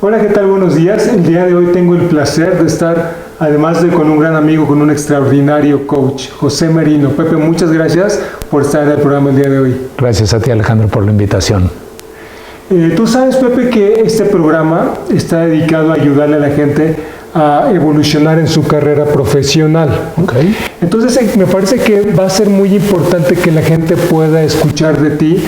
Hola, ¿qué tal? Buenos días. El día de hoy tengo el placer de estar, además de con un gran amigo, con un extraordinario coach, José Merino. Pepe, muchas gracias por estar en el programa el día de hoy. Gracias a ti, Alejandro, por la invitación. Tú sabes, Pepe, que este programa está dedicado a ayudarle a la gente a evolucionar en su carrera profesional. Okay. Entonces, me parece que va a ser muy importante que la gente pueda escuchar de ti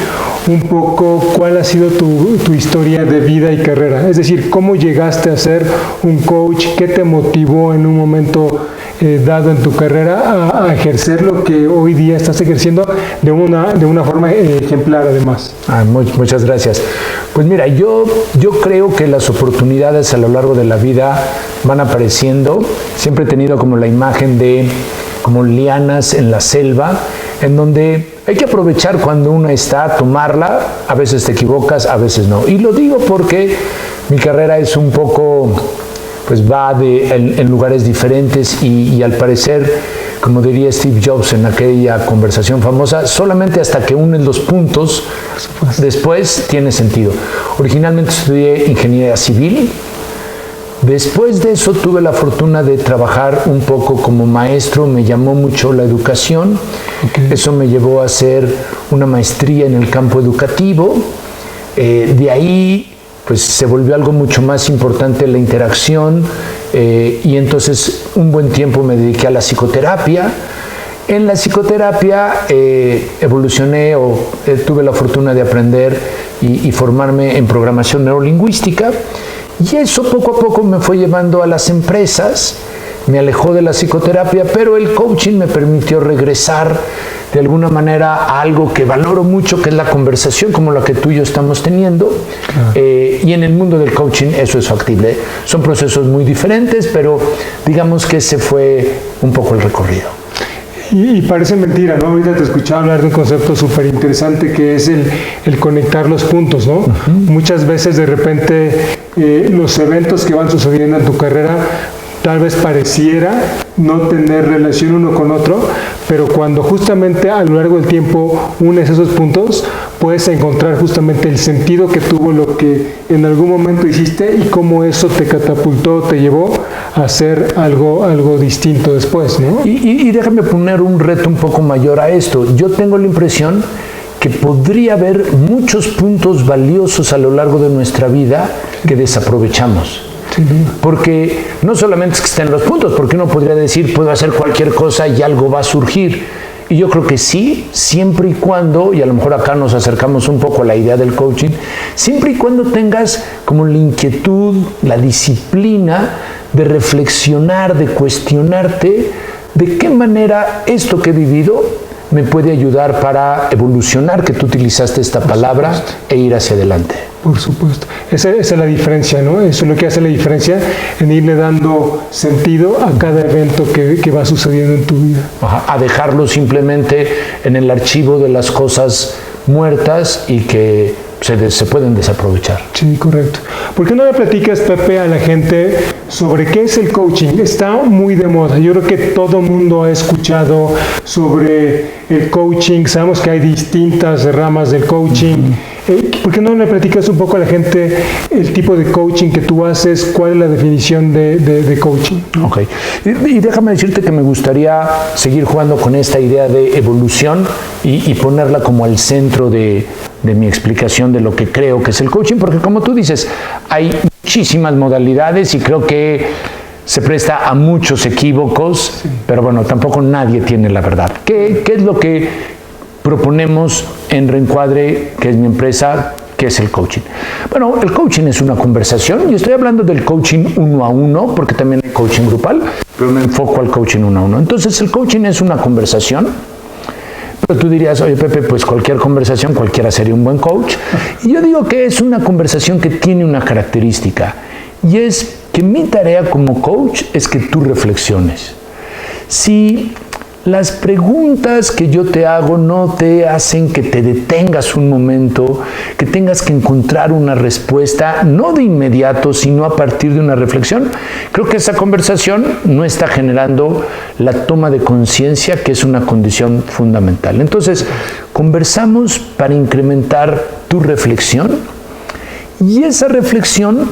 un poco cuál ha sido tu historia de vida y carrera. Es decir, cómo llegaste a ser un coach, qué te motivó en un momento dado en tu carrera a ejercer lo que hoy día estás ejerciendo de una forma ejemplar, además. Muchas gracias. Pues mira, yo creo que las oportunidades a lo largo de la vida van apareciendo. Siempre he tenido como la imagen de como lianas en la selva, en donde hay que aprovechar cuando uno está, tomarla. A veces te equivocas, a veces no. Y lo digo porque mi carrera es un poco, pues va en lugares diferentes y al parecer, como diría Steve Jobs en aquella conversación famosa, solamente hasta que unes los puntos, después tiene sentido. Originalmente estudié ingeniería civil. Después de eso tuve la fortuna de trabajar un poco como maestro, me llamó mucho la educación. Okay. Eso me llevó a hacer una maestría en el campo educativo. De ahí pues se volvió algo mucho más importante la interacción y entonces un buen tiempo me dediqué a la psicoterapia. En la psicoterapia evolucioné o tuve la fortuna de aprender y formarme en programación neurolingüística. Y eso poco a poco me fue llevando a las empresas, me alejó de la psicoterapia, pero el coaching me permitió regresar de alguna manera a algo que valoro mucho, que es la conversación como la que tú y yo estamos teniendo. Y en el mundo del coaching eso es factible. Son procesos muy diferentes, pero digamos que ese fue un poco el recorrido. Y parece mentira, ¿no? Ahorita te escuchaba hablar de un concepto súper interesante que es el conectar los puntos, ¿no? Muchas veces de repente los eventos que van sucediendo en tu carrera tal vez pareciera no tener relación uno con otro, pero cuando justamente a lo largo del tiempo unes esos puntos, puedes encontrar justamente el sentido que tuvo lo que en algún momento hiciste y cómo eso te catapultó, te llevó a hacer algo distinto después, ¿no? Y déjame poner un reto un poco mayor a esto. Yo tengo la impresión que podría haber muchos puntos valiosos a lo largo de nuestra vida que desaprovechamos. Porque no solamente es que estén los puntos, porque uno podría decir, puedo hacer cualquier cosa y algo va a surgir. Y yo creo que sí, siempre y cuando, y a lo mejor acá nos acercamos un poco a la idea del coaching, siempre y cuando tengas como la inquietud, la disciplina de reflexionar, de cuestionarte de qué manera esto que he vivido me puede ayudar para evolucionar, que tú utilizaste esta palabra, e ir hacia adelante. Por supuesto. Esa es la diferencia, ¿no? Eso es lo que hace la diferencia en irle dando sentido a cada evento que va sucediendo en tu vida. A dejarlo simplemente en el archivo de las cosas muertas y que se pueden desaprovechar. Sí, correcto. ¿Por qué no le platicas, Pepe, a la gente sobre qué es el coaching? Está muy de moda. Yo creo que todo mundo ha escuchado sobre el coaching. Sabemos que hay distintas ramas del coaching. ¿Por qué no le platicas un poco a la gente el tipo de coaching que tú haces? ¿Cuál es la definición de coaching? Ok. Y déjame decirte que me gustaría seguir jugando con esta idea de evolución y ponerla como al centro de mi explicación de lo que creo que es el coaching, porque como tú dices, hay muchísimas modalidades y creo que se presta a muchos equívocos, pero bueno, tampoco nadie tiene la verdad. ¿Qué es lo que proponemos en Reencuadre, que es mi empresa, que es el coaching? Bueno, el coaching es una conversación, y estoy hablando del coaching uno a uno, porque también hay coaching grupal, pero me enfoco al coaching uno a uno. Entonces, el coaching es una conversación. Pero tú dirías, oye Pepe, pues cualquier conversación, cualquiera sería un buen coach. Y yo digo que es una conversación que tiene una característica, y es que mi tarea como coach es que tú reflexiones. Si las preguntas que yo te hago no te hacen que te detengas un momento, que tengas que encontrar una respuesta, no de inmediato, sino a partir de una reflexión, creo que esa conversación no está generando la toma de conciencia, que es una condición fundamental. Entonces, conversamos para incrementar tu reflexión, y esa reflexión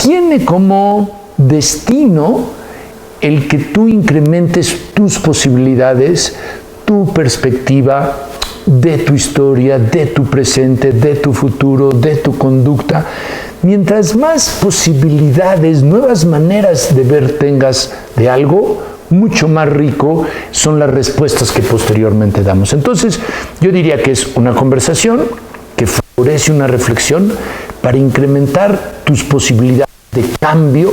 tiene como destino el que tú incrementes tus posibilidades, tu perspectiva de tu historia, de tu presente, de tu futuro, de tu conducta. Mientras más posibilidades, nuevas maneras de ver tengas de algo, mucho más rico son las respuestas que posteriormente damos. Entonces, yo diría que es una conversación que favorece una reflexión para incrementar tus posibilidades de cambio,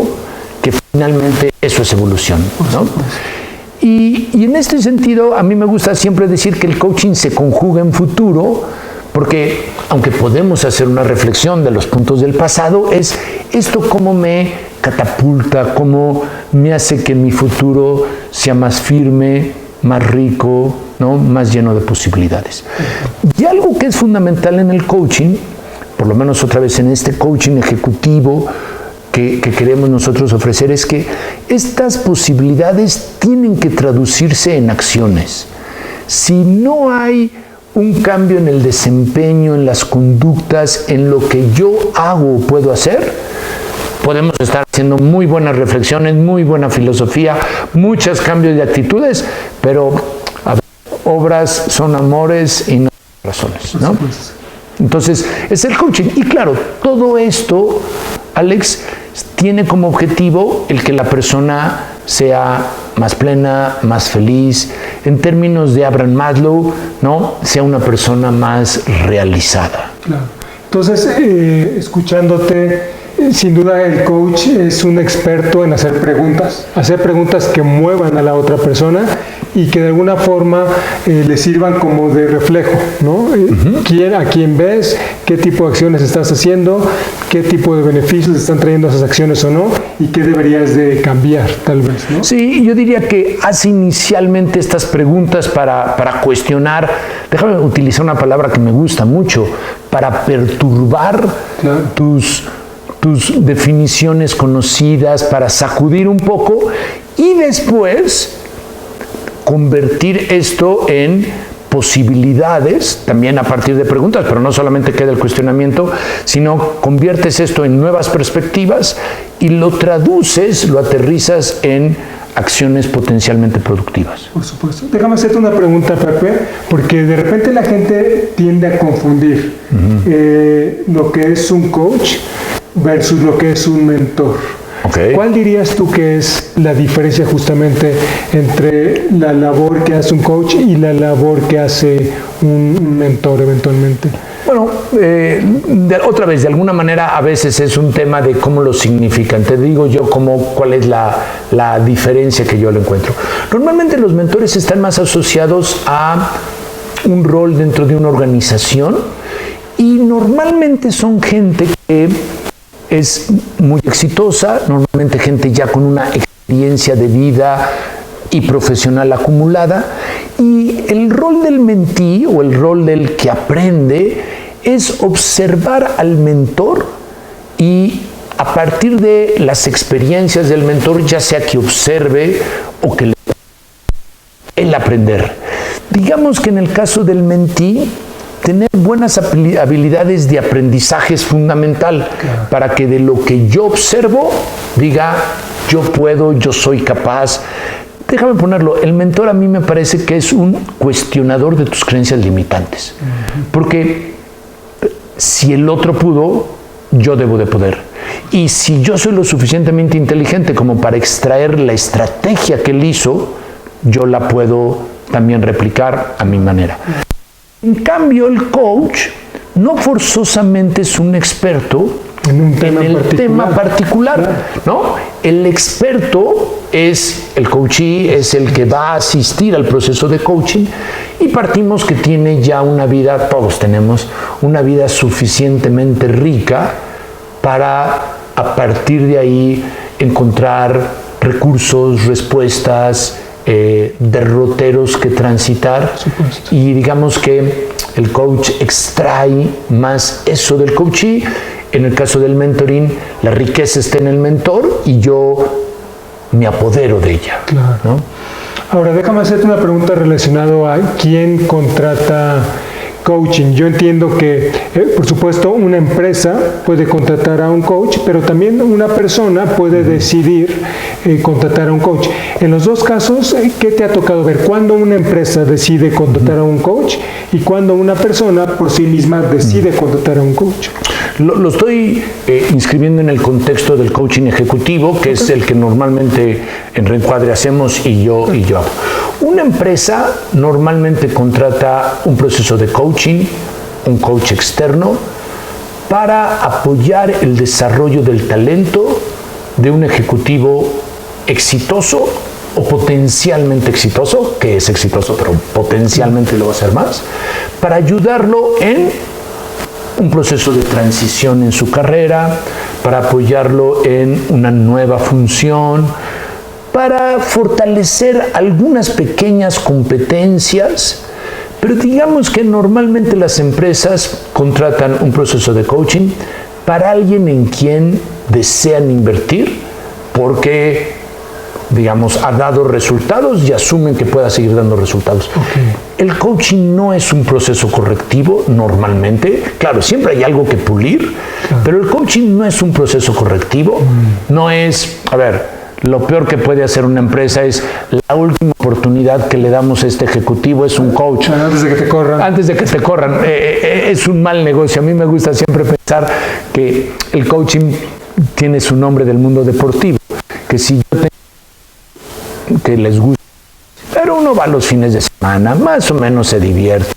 que finalmente eso es evolución, ¿no? Y en este sentido, a mí me gusta siempre decir que el coaching se conjuga en futuro, porque aunque podemos hacer una reflexión de los puntos del pasado, es esto cómo me catapulta, cómo me hace que mi futuro sea más firme, más rico, ¿no? Más lleno de posibilidades. Y algo que es fundamental en el coaching, por lo menos otra vez en este coaching ejecutivo que queremos nosotros ofrecer, es que estas posibilidades tienen que traducirse en acciones. Si no hay un cambio en el desempeño, en las conductas, en lo que yo hago o puedo hacer, podemos estar haciendo muy buenas reflexiones, muy buena filosofía, muchos cambios de actitudes, pero a ver, obras son amores y no razones, ¿no? Entonces, es el coaching. Y claro, todo esto, Alex, tiene como objetivo el que la persona sea más plena, más feliz, en términos de Abraham Maslow, ¿no? Sea una persona más realizada. Claro. Entonces, escuchándote, sin duda el coach es un experto en hacer preguntas que muevan a la otra persona y que de alguna forma le sirvan como de reflejo, ¿no? ¿A quién ves? ¿Qué tipo de acciones estás haciendo? ¿Qué tipo de beneficios están trayendo esas acciones o no? ¿Y qué deberías de cambiar, tal vez, ¿no? Sí, yo diría que hace inicialmente estas preguntas para cuestionar, déjame utilizar una palabra que me gusta mucho, para perturbar tus definiciones conocidas, para sacudir un poco y después convertir esto en posibilidades, también a partir de preguntas, pero no solamente queda el cuestionamiento, sino conviertes esto en nuevas perspectivas y lo traduces, lo aterrizas en acciones potencialmente productivas. Por supuesto. Déjame hacerte una pregunta, Pepe, porque de repente la gente tiende a confundir lo que es un coach versus lo que es un mentor. Okay. ¿Cuál dirías tú que es la diferencia justamente entre la labor que hace un coach y la labor que hace un mentor eventualmente? Bueno, otra vez, de alguna manera a veces es un tema de cómo lo significan. Te digo yo cuál es la diferencia que yo lo encuentro. Normalmente los mentores están más asociados a un rol dentro de una organización y normalmente son gente que es muy exitosa, normalmente gente ya con una experiencia de vida y profesional acumulada, y el rol del mentí o el rol del que aprende es observar al mentor y a partir de las experiencias del mentor, ya sea que observe o que el aprender. Digamos que en el caso del mentí, tener buenas habilidades de aprendizaje es fundamental para que de lo que yo observo diga, yo puedo, yo soy capaz. Déjame ponerlo, el mentor a mí me parece que es un cuestionador de tus creencias limitantes. Porque si el otro pudo, yo debo de poder. Y si yo soy lo suficientemente inteligente como para extraer la estrategia que él hizo, yo la puedo también replicar a mi manera. En cambio, el coach no forzosamente es un experto en el tema particular, ¿no? El experto es el coachee, es el que va a asistir al proceso de coaching y partimos que tiene ya una vida, todos tenemos una vida suficientemente rica para a partir de ahí encontrar recursos, respuestas, derroteros que transitar y digamos que el coach extrae más eso del coachee. En el caso del mentoring, la riqueza está en el mentor y yo me apodero de ella. Claro. ¿No? Ahora, déjame hacerte una pregunta relacionada a quién contrata coaching. Yo entiendo que, por supuesto, una empresa puede contratar a un coach, pero también una persona puede decidir contratar a un coach. En los dos casos, ¿qué te ha tocado ver? ¿Cuándo una empresa decide contratar a un coach y cuándo una persona por sí misma decide contratar a un coach? Lo estoy inscribiendo en el contexto del coaching ejecutivo, que es el que normalmente en Reencuadre hacemos y yo hago. Una empresa normalmente contrata un proceso de coaching, un coach externo, para apoyar el desarrollo del talento de un ejecutivo exitoso o potencialmente exitoso, que es exitoso, pero potencialmente lo va a ser más, para ayudarlo en un proceso de transición en su carrera, para apoyarlo en una nueva función, para fortalecer algunas pequeñas competencias, pero digamos que normalmente las empresas contratan un proceso de coaching para alguien en quien desean invertir porque, digamos, ha dado resultados y asumen que pueda seguir dando resultados. Okay. El coaching no es un proceso correctivo normalmente. Claro, siempre hay algo que pulir, pero el coaching no es un proceso correctivo. No es, a ver, lo peor que puede hacer una empresa es la última oportunidad que le damos a este ejecutivo es un coach. Antes de que te corran. Antes de que te corran. Es un mal negocio. A mí me gusta siempre pensar que el coaching tiene su nombre del mundo deportivo. Que si yo tengo que les gusta, pero uno va los fines de semana, más o menos se divierte.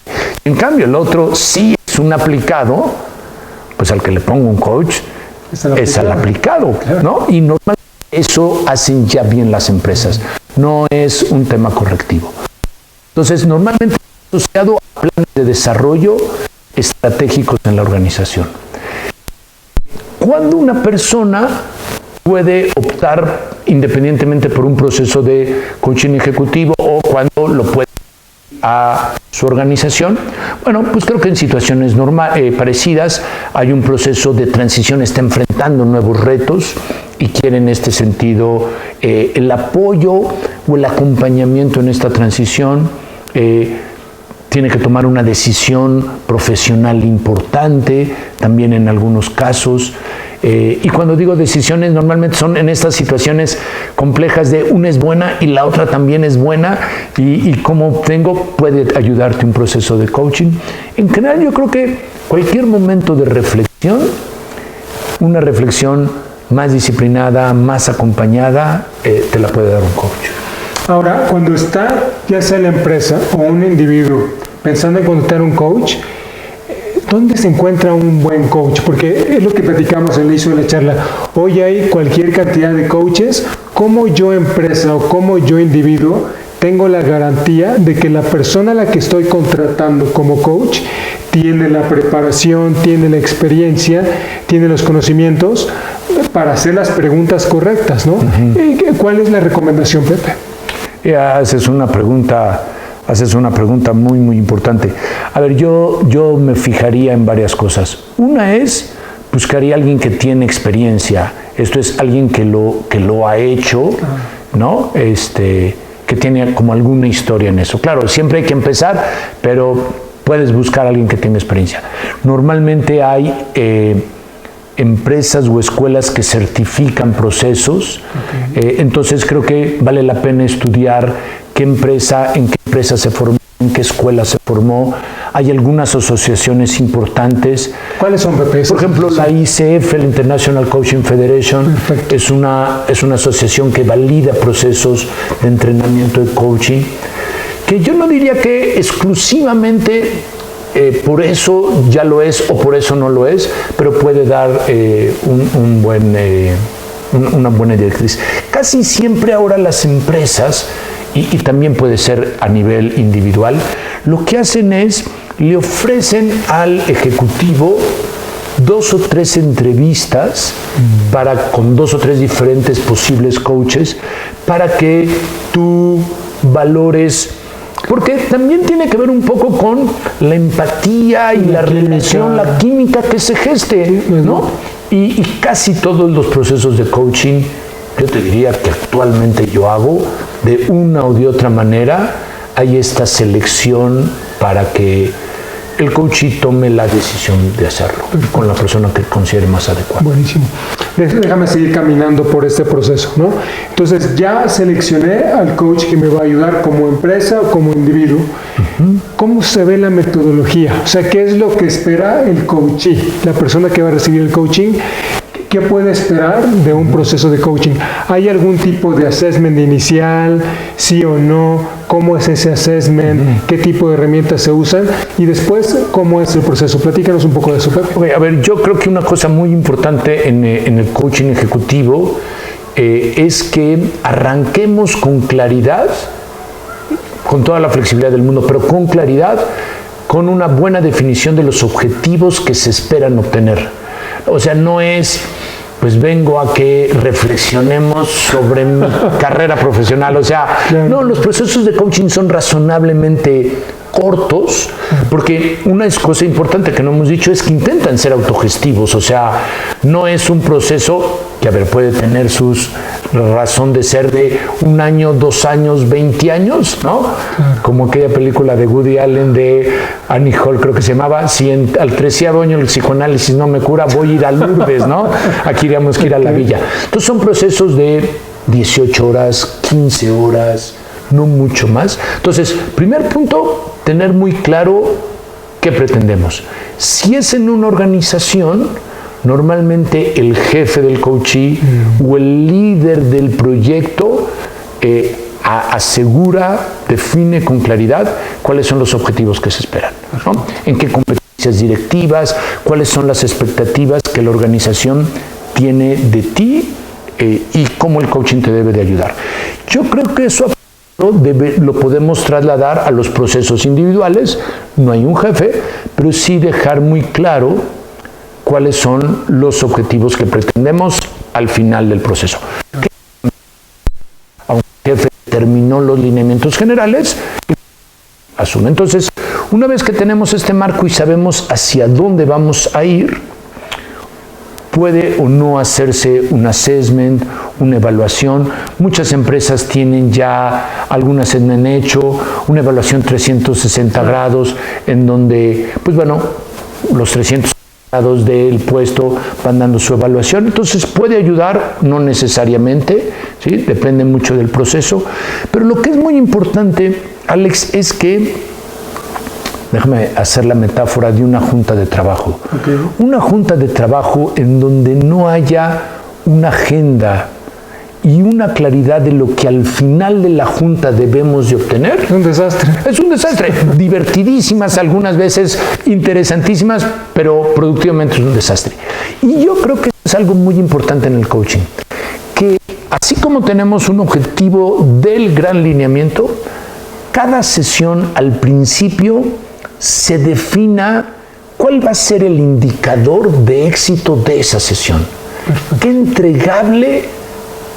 En cambio, el otro sí es un aplicado, pues al que le pongo un coach es al aplicado, claro. ¿no? Y normalmente eso hacen ya bien las empresas. No es un tema correctivo. Entonces, normalmente es asociado a planes de desarrollo estratégicos en la organización. Cuando una persona puede optar independientemente por un proceso de coaching ejecutivo o cuando lo puede a su organización, bueno, pues creo que en situaciones parecidas hay un proceso de transición, está enfrentando nuevos retos y quiere en este sentido el apoyo o el acompañamiento en esta transición. Tiene que tomar una decisión profesional importante, también en algunos casos. Y cuando digo decisiones, normalmente son en estas situaciones complejas de una es buena y la otra también es buena y como puede ayudarte un proceso de coaching. En general yo creo que cualquier momento de reflexión, una reflexión más disciplinada, más acompañada, te la puede dar un coach. Ahora, cuando está ya sea la empresa o un individuo pensando en contratar un coach, ¿dónde se encuentra un buen coach? Porque es lo que platicamos al inicio de la charla. Hoy hay cualquier cantidad de coaches. ¿Cómo yo empresa o cómo yo individuo tengo la garantía de que la persona a la que estoy contratando como coach tiene la preparación, tiene la experiencia, tiene los conocimientos para hacer las preguntas correctas, ¿no? Uh-huh. ¿Cuál es la recomendación, Pepe? Haces una pregunta muy, muy importante. A ver, yo me fijaría en varias cosas. Una es, buscaría a alguien que tiene experiencia. Esto es alguien que lo ha hecho, ¿no? Que tiene como alguna historia en eso. Claro, siempre hay que empezar, pero puedes buscar a alguien que tenga experiencia. Normalmente hay empresas o escuelas que certifican procesos. Okay. Entonces creo que vale la pena estudiar en qué empresa se formó, en qué escuela se formó. Hay algunas asociaciones importantes. ¿Cuáles son, Pepe? Por ejemplo, la ICF, el International Coaching Federation, es una asociación que valida procesos de entrenamiento de coaching, que yo no diría que exclusivamente por eso ya lo es o por eso no lo es, pero puede dar una buena directriz. Casi siempre ahora las empresas, y también puede ser a nivel individual, lo que hacen es, le ofrecen al ejecutivo 2 o 3 entrevistas con 2 o 3 diferentes posibles coaches para que tú valores. Porque también tiene que ver un poco con la empatía y la relación, la química que se geste, ¿no? Y casi todos los procesos de coaching, yo te diría que actualmente yo hago, de una o de otra manera, hay esta selección para que el coachee tome la decisión de hacerlo con la persona que considere más adecuada. Buenísimo. Déjame seguir caminando por este proceso, ¿no? Entonces, ya seleccioné al coach que me va a ayudar como empresa o como individuo. ¿Cómo se ve la metodología? O sea, ¿qué es lo que espera el coachee? La persona que va a recibir el coaching, ¿qué puede esperar de un proceso de coaching? ¿Hay algún tipo de assessment inicial? ¿Sí o no? ¿Cómo es ese assessment? ¿Qué tipo de herramientas se usan? Y después, ¿cómo es el proceso? Platícanos un poco de eso, Pepe. Okay, a ver, yo creo que una cosa muy importante en el coaching ejecutivo es que arranquemos con claridad, con toda la flexibilidad del mundo, pero con claridad, con una buena definición de los objetivos que se esperan obtener. O sea, no es, pues vengo a que reflexionemos sobre mi carrera profesional. O sea, no, los procesos de coaching son razonablemente cortos, porque una cosa importante que no hemos dicho es que intentan ser autogestivos. O sea, no es un proceso que, a ver, puede tener sus razón de ser de 1 año, 2 años, 20 años, ¿no? Como aquella película de Woody Allen de Annie Hall, creo que se llamaba, si al 13º año el psicoanálisis no me cura, voy a ir a Lourdes, ¿no? Aquí iríamos que ir a la villa. Entonces son procesos de 18 horas, 15 horas, no mucho más. Entonces, primer punto, tener muy claro qué pretendemos. Si es en una organización, normalmente el jefe del coachee o el líder del proyecto asegura, define con claridad cuáles son los objetivos que se esperan, ¿no? En qué competencias directivas, cuáles son las expectativas que la organización tiene de ti y cómo el coaching te debe de ayudar. Yo creo que eso lo podemos trasladar a los procesos individuales. No hay un jefe, pero sí dejar muy claro cuáles son los objetivos que pretendemos al final del proceso. Aunque el jefe terminó los lineamientos generales, asume. Entonces, una vez que tenemos este marco y sabemos hacia dónde vamos a ir, puede o no hacerse un assessment, una evaluación. Muchas empresas tienen ya algún assessment hecho, una evaluación 360 grados, en donde, pues bueno, los 300 grados del puesto van dando su evaluación. Entonces puede ayudar, no necesariamente, ¿sí? Depende mucho del proceso. Pero lo que es muy importante, Alex, es que, déjame hacer la metáfora de una junta de trabajo. Okay. Una junta de trabajo en donde no haya una agenda y una claridad de lo que al final de la junta debemos de obtener. Es un desastre. Es un desastre. Divertidísimas, algunas veces interesantísimas, pero productivamente es un desastre. Y yo creo que es algo muy importante en el coaching, que así como tenemos un objetivo del gran lineamiento, cada sesión al principio se defina cuál va a ser el indicador de éxito de esa sesión. ¿Qué entregable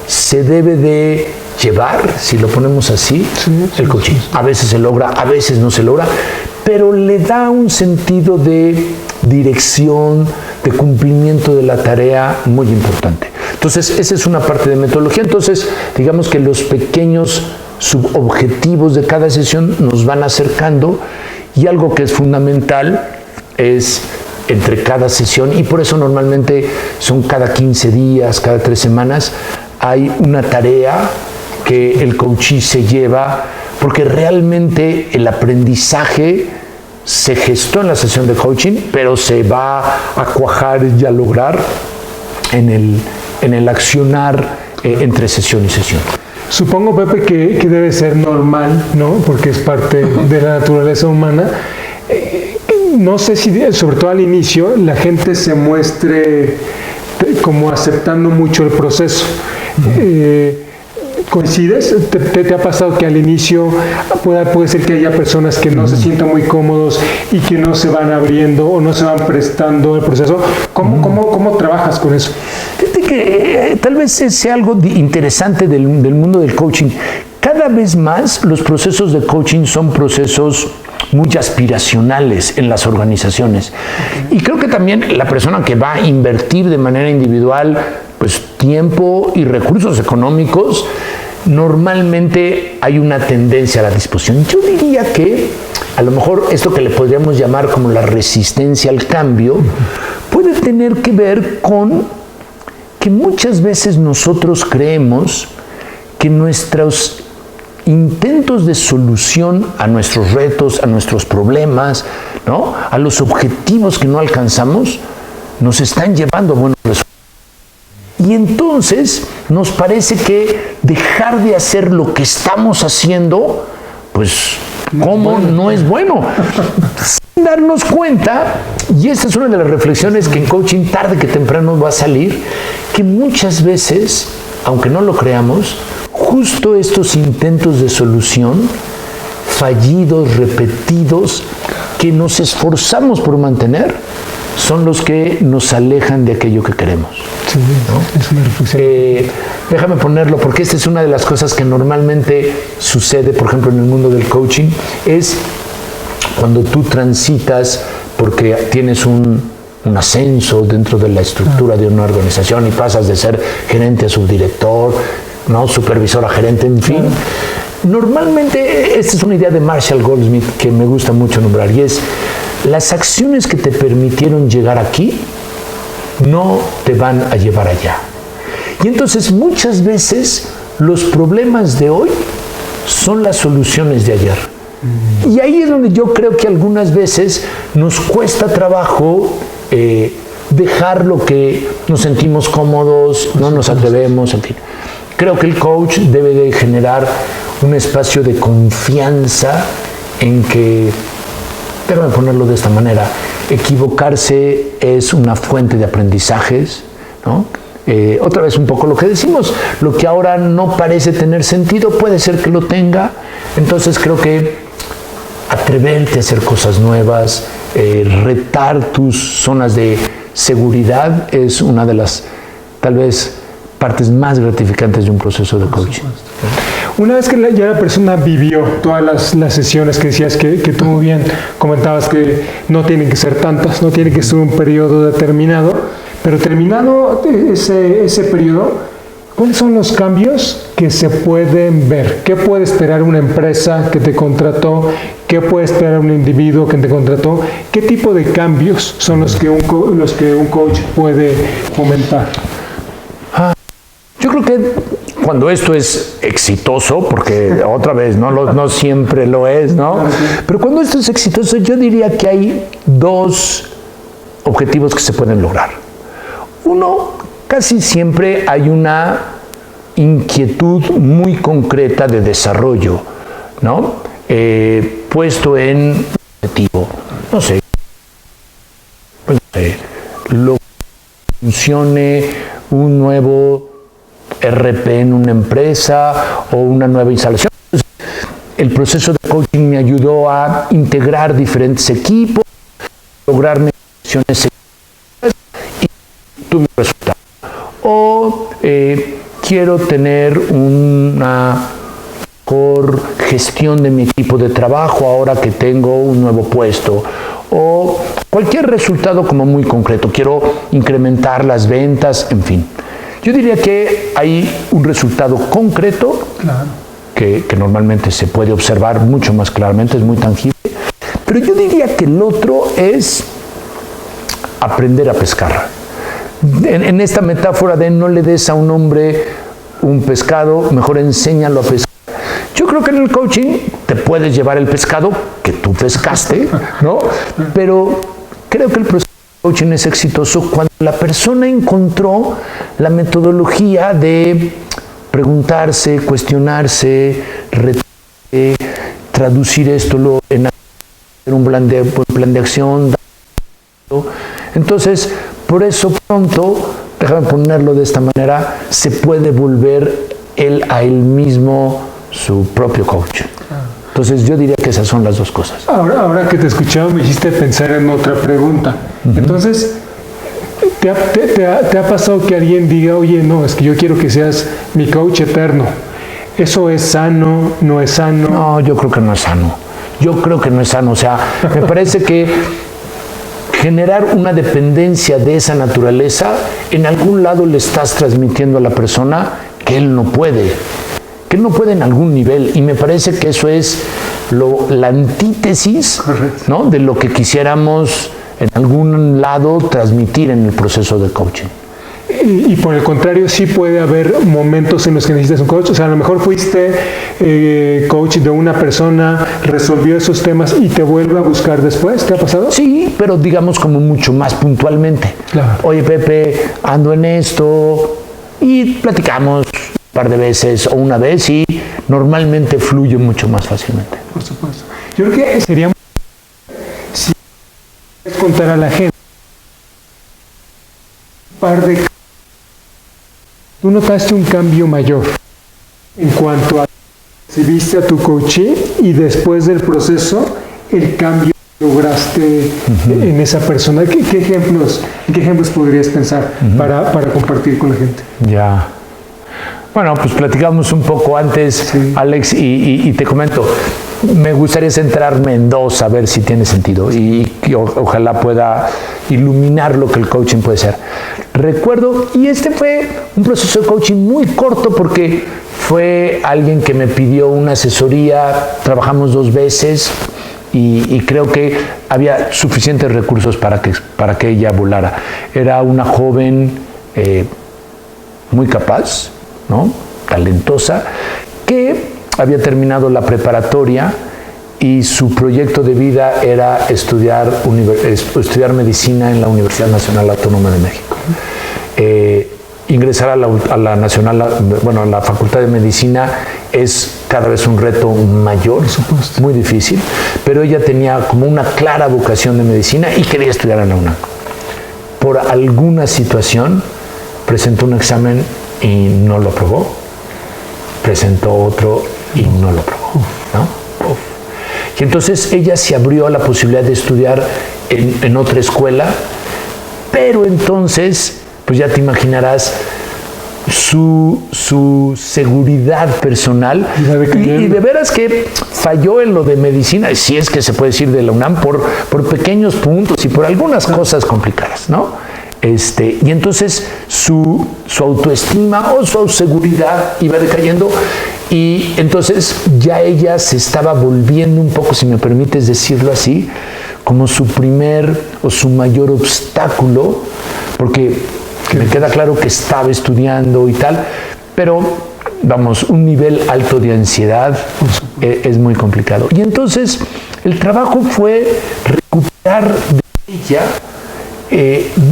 se debe de llevar, si lo ponemos así, el coaching? A veces se logra, a veces no se logra, pero le da un sentido de dirección, de cumplimiento de la tarea muy importante. Entonces, esa es una parte de metodología. Entonces, digamos que los pequeños subobjetivos de cada sesión nos van acercando, y algo que es fundamental es entre cada sesión, y por eso normalmente son cada 15 días, cada 3 semanas, hay una tarea que el coachee se lleva, porque realmente el aprendizaje se gestó en la sesión de coaching, pero se va a cuajar y a lograr en el accionar entre sesión y sesión. Supongo, Pepe, que debe ser normal, ¿no? Porque es parte de la naturaleza humana. No sé si, sobre todo al inicio, la gente se muestre como aceptando mucho el proceso. ¿Coincides? ¿Te ha pasado que al inicio puede ser que haya personas que no se sientan muy cómodos y que no se van abriendo o no se van prestando al proceso? ¿Cómo trabajas con eso? Fíjate que tal vez sea algo interesante del mundo del coaching. Cada vez más los procesos de coaching son procesos muy aspiracionales en las organizaciones. Y creo que también la persona que va a invertir de manera individual pues tiempo y recursos económicos normalmente hay una tendencia a la disposición. Yo diría que a lo mejor esto que le podríamos llamar como la resistencia al cambio puede tener que ver con que muchas veces nosotros creemos que nuestros intentos de solución a nuestros retos, a nuestros problemas, ¿no?, a los objetivos que no alcanzamos, nos están llevando a buenos resultados. Y entonces nos parece que dejar de hacer lo que estamos haciendo, pues, ¿cómo no es bueno? Sin darnos cuenta, y esta es una de las reflexiones que en coaching tarde que temprano va a salir, que muchas veces, aunque no lo creamos, justo estos intentos de solución fallidos, repetidos, que nos esforzamos por mantener, son los que nos alejan de aquello que queremos. Sí, ¿no? Es una reflexión. Déjame ponerlo, porque esta es una de las cosas que normalmente sucede, por ejemplo, en el mundo del coaching, es cuando tú transitas porque tienes un ascenso dentro de la estructura de una organización y pasas de ser gerente a subdirector, ¿no?, supervisor a gerente, en fin. Normalmente, esta es una idea de Marshall Goldsmith que me gusta mucho nombrar, y es: las acciones que te permitieron llegar aquí no te van a llevar allá. Y entonces muchas veces los problemas de hoy son las soluciones de ayer. Y ahí es donde yo creo que algunas veces nos cuesta trabajo dejar lo que nos sentimos cómodos, no nos atrevemos, en fin. Creo que el coach debe de generar un espacio de confianza en que, déjame ponerlo de esta manera, equivocarse es una fuente de aprendizajes, ¿no? Otra vez un poco lo que decimos, lo que ahora no parece tener sentido puede ser que lo tenga. Entonces creo que atreverte a hacer cosas nuevas, retar tus zonas de seguridad es una de las, tal vez, partes más gratificantes de un proceso de coaching. Una vez que ya la persona vivió todas las sesiones que decías que tú muy bien comentabas que no tienen que ser tantas, no tiene que ser un periodo determinado, pero terminado ese periodo, ¿cuáles son los cambios que se pueden ver? ¿Qué puede esperar una empresa que te contrató? ¿Qué puede esperar un individuo que te contrató? ¿Qué tipo de cambios son los que un coach puede fomentar? Yo creo que cuando esto es exitoso, porque otra vez no siempre lo es, ¿no? Pero cuando esto es exitoso, yo diría que hay dos objetivos que se pueden lograr. Uno, casi siempre hay una inquietud muy concreta de desarrollo, ¿no? Puesto en objetivo, no sé, lo que funcione un nuevo RP en una empresa o una nueva instalación. El proceso de coaching me ayudó a integrar diferentes equipos, lograr negociaciones y tuve un resultado. O quiero tener una mejor gestión de mi equipo de trabajo ahora que tengo un nuevo puesto. O cualquier resultado como muy concreto. Quiero incrementar las ventas, en fin. Yo diría que hay un resultado concreto, claro, que normalmente se puede observar mucho más claramente, es muy tangible, pero yo diría que el otro es aprender a pescar. En esta metáfora de no le des a un hombre un pescado, mejor enséñalo a pescar. Yo creo que en el coaching te puedes llevar el pescado que tú pescaste, ¿no? Pero creo que el proceso coaching es exitoso cuando la persona encontró la metodología de preguntarse, cuestionarse, traducir esto en un plan de acción. Entonces, por eso pronto, déjame ponerlo de esta manera, se puede volver él a él mismo su propio coach. Entonces yo diría que esas son las dos cosas. Ahora que te escuchaba me hiciste pensar en otra pregunta. Entonces, ¿te ha pasado que alguien diga, oye, no, es que yo quiero que seas mi coach eterno? ¿Eso es sano? ¿No es sano? No, yo creo que no es sano. Yo creo que no es sano. O sea, me parece que generar una dependencia de esa naturaleza, en algún lado le estás transmitiendo a la persona que él no puede. que no puede en algún nivel, y me parece que eso es la antítesis, ¿no?, de lo que quisiéramos en algún lado transmitir en el proceso de coaching. Y por el contrario, sí puede haber momentos en los que necesitas un coach. O sea, a lo mejor fuiste coach de una persona, resolvió esos temas y te vuelve a buscar después. ¿Te ha pasado? Sí, pero digamos como mucho más puntualmente. Claro. Oye, Pepe, ando en esto, y platicamos un par de veces o una vez, y normalmente fluye mucho más fácilmente. Por supuesto. Yo creo que sería muy si puedes contar a la gente un par de... ¿Tú notaste un cambio mayor en cuanto a recibiste a tu coachee y después del proceso el cambio que lograste en esa persona? ¿Qué ejemplos podrías pensar para compartir con la gente? Ya. Bueno, pues platicamos un poco antes, sí, Alex, y te comento, me gustaría centrarme en dos, a ver si tiene sentido, y ojalá pueda iluminar lo que el coaching puede ser. Recuerdo, y este fue un proceso de coaching muy corto, porque fue alguien que me pidió una asesoría, trabajamos 2 veces, y creo que había suficientes recursos para que ella volara. Era una joven muy capaz, ¿no?, talentosa, que había terminado la preparatoria y su proyecto de vida era estudiar medicina en la Universidad Nacional Autónoma de México. Ingresar a la Facultad de Medicina es cada vez un reto mayor, muy difícil, pero ella tenía como una clara vocación de medicina y quería estudiar en la UNAM. Por alguna situación presentó un examen y no lo aprobó, presentó otro y no lo aprobó, ¿no? Y entonces ella se abrió a la posibilidad de estudiar en otra escuela, pero entonces, pues ya te imaginarás, su seguridad personal, y de veras que falló en lo de medicina, si es que se puede decir de la UNAM, por pequeños puntos y por algunas cosas complicadas, ¿no? Y entonces su autoestima o su seguridad iba decayendo, y entonces ya ella se estaba volviendo un poco, si me permites decirlo así, como su primer o su mayor obstáculo, porque me queda claro que estaba estudiando y tal, pero vamos, un nivel alto de ansiedad es muy complicado. Y entonces el trabajo fue recuperar de ella,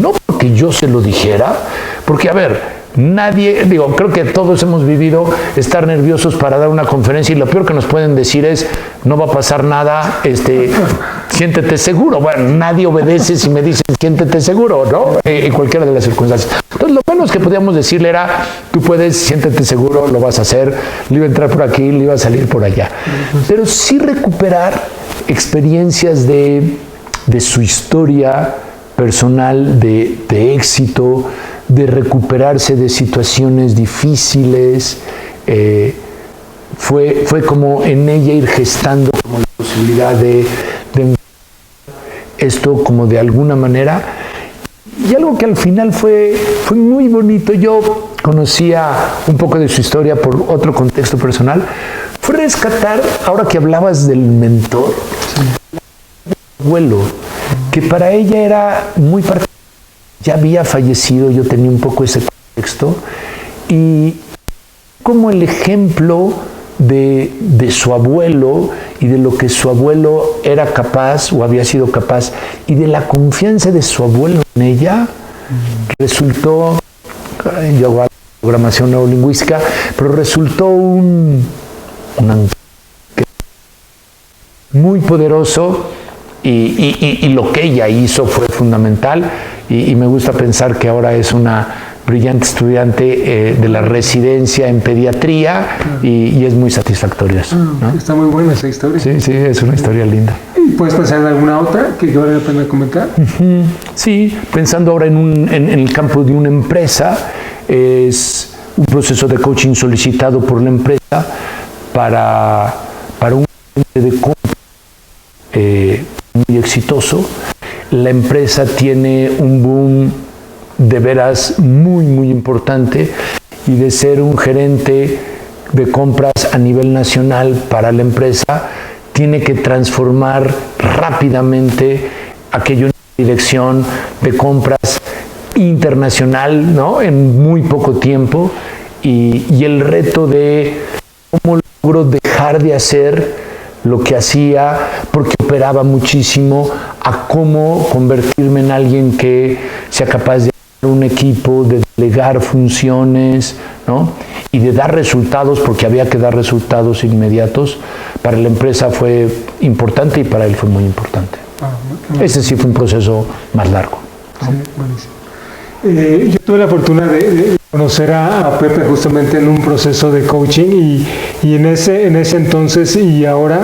no porque yo se lo dijera, porque a ver, creo que todos hemos vivido estar nerviosos para dar una conferencia, y lo peor que nos pueden decir es, no va a pasar nada, siéntete seguro. Bueno, nadie obedece si me dicen siéntete seguro, ¿no? En cualquiera de las circunstancias. Entonces, lo menos que podíamos decirle era, tú puedes, siéntete seguro, lo vas a hacer, le iba a entrar por aquí, le iba a salir por allá. Pero sí recuperar experiencias de su historia personal de éxito, de recuperarse de situaciones difíciles, fue como en ella ir gestando como la posibilidad de esto como de alguna manera, y algo que al final fue muy bonito. Yo conocía un poco de su historia por otro contexto personal, fue rescatar, ahora que hablabas del mentor, el abuelo, que para ella era muy particular. Ya había fallecido, yo tenía un poco ese contexto, y como el ejemplo de su abuelo y de lo que su abuelo era capaz o había sido capaz, y de la confianza de su abuelo en ella, resultó, yo hago programación neurolingüística, pero resultó un muy poderoso, y lo que ella hizo fue fundamental, y me gusta pensar que ahora es una brillante estudiante de la residencia en pediatría, y es muy satisfactorio eso, ¿no? Está muy buena esa historia. Sí, es una historia linda. ¿Y puedes pensar en alguna otra que vale la pena comentar? Sí, pensando ahora en el campo de una empresa, es un proceso de coaching solicitado por la empresa para un cliente de compra muy exitoso. La empresa tiene un boom de veras muy, muy importante, y de ser un gerente de compras a nivel nacional para la empresa tiene que transformar rápidamente aquello en una dirección de compras internacional, ¿no? En muy poco tiempo, y el reto de cómo logro dejar de hacer lo que hacía porque operaba muchísimo, a cómo convertirme en alguien que sea capaz de un equipo, de delegar funciones, ¿no? Y de dar resultados, porque había que dar resultados inmediatos. Para la empresa fue importante y para él fue muy importante. Ese sí fue un proceso más largo, ¿no? Sí, buenísimo. Yo tuve la fortuna de conocer a Pepe justamente en un proceso de coaching y en ese entonces y ahora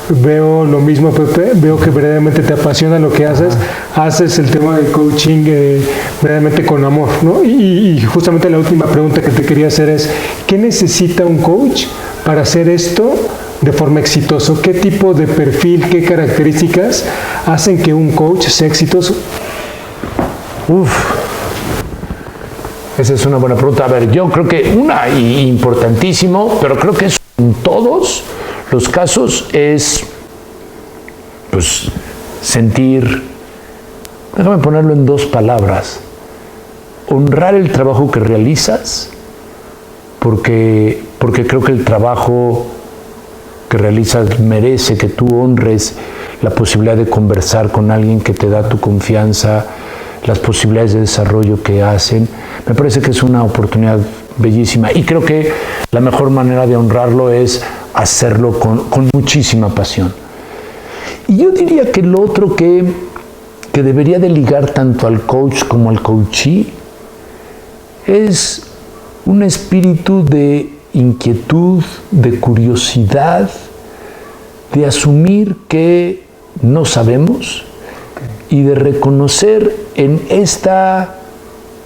veo lo mismo, Pepe, veo que verdaderamente te apasiona lo que haces, haces el tema del coaching verdaderamente con amor, ¿no? Y justamente la última pregunta que te quería hacer es, ¿qué necesita un coach para hacer esto de forma exitosa? ¿Qué tipo de perfil, qué características hacen que un coach sea exitoso? Esa es una buena pregunta. A ver, yo creo que importantísimo, pero creo que eso en todos los casos es, pues, sentir, déjame ponerlo en 2 palabras, honrar el trabajo que realizas, porque creo que el trabajo que realizas merece que tú honres la posibilidad de conversar con alguien que te da tu confianza, las posibilidades de desarrollo que hacen. Me parece que es una oportunidad bellísima y creo que la mejor manera de honrarlo es hacerlo con muchísima pasión. Y yo diría que lo otro que debería de ligar tanto al coach como al coachee es un espíritu de inquietud, de curiosidad, de asumir que no sabemos y de reconocer en esta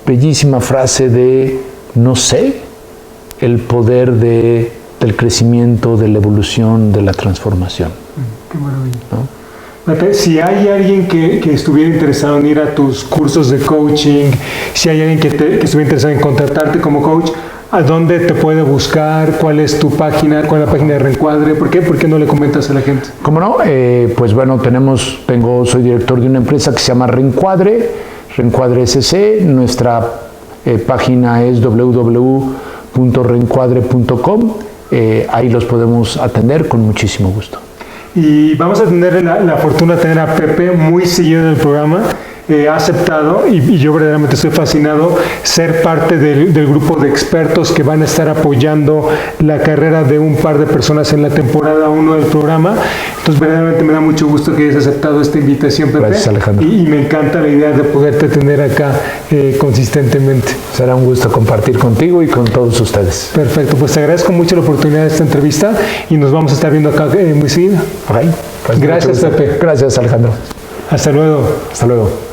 bellísima frase de no sé, el poder del crecimiento, de la evolución, de la transformación. Qué maravilla. ¿No? Pepe, si hay alguien que estuviera interesado en ir a tus cursos de coaching, si hay alguien que estuviera interesado en contratarte como coach, ¿a dónde te puede buscar? ¿Cuál es tu página? ¿Cuál es la página de Reencuadre? ¿Por qué? ¿Por qué no le comentas a la gente? ¿Cómo no? Pues bueno, soy director de una empresa que se llama Reencuadre SC. Nuestra página es www.reencuadre.com. Ahí los podemos atender con muchísimo gusto. Y vamos a tener la fortuna de tener a Pepe muy seguido en el programa. Ha aceptado, y yo verdaderamente estoy fascinado, ser parte del grupo de expertos que van a estar apoyando la carrera de un par de personas en la temporada 1 del programa. Entonces verdaderamente me da mucho gusto que hayas aceptado esta invitación, Pepe. Gracias, Alejandro. Y me encanta la idea de poderte tener acá consistentemente. Será un gusto compartir contigo y con todos ustedes. Perfecto, pues te agradezco mucho la oportunidad de esta entrevista y nos vamos a estar viendo acá muy seguido. Okay. Pues gracias, Pepe. Gracias, Alejandro. Hasta luego. Hasta luego.